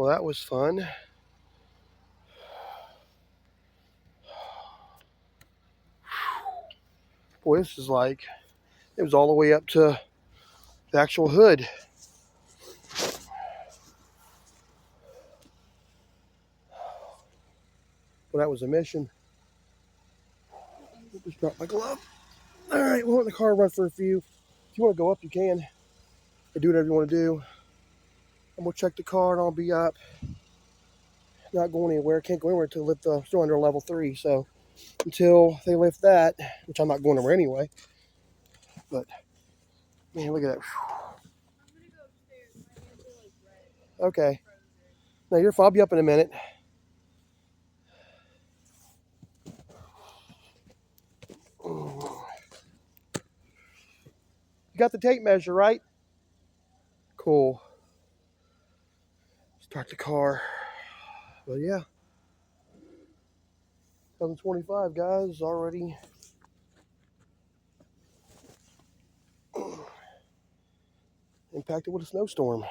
Well, that was fun. Boy, this is like, it was all the way up to the actual hood. Well, that was a mission. Just dropped my glove. All right, we'll let the car run for a few. If you want to go up, you can. Or do whatever you want to do. I'm going to check the car and I'll be up. Not going anywhere. Can't go anywhere until lift the, still under level 3. So until they lift that, which I'm not going anywhere anyway. But, man, look at that. Okay. Now you're fine. I'll be up in a minute. You got the tape measure, right? Cool. Start the car. But yeah. 7:25, guys, already impacted with a snowstorm.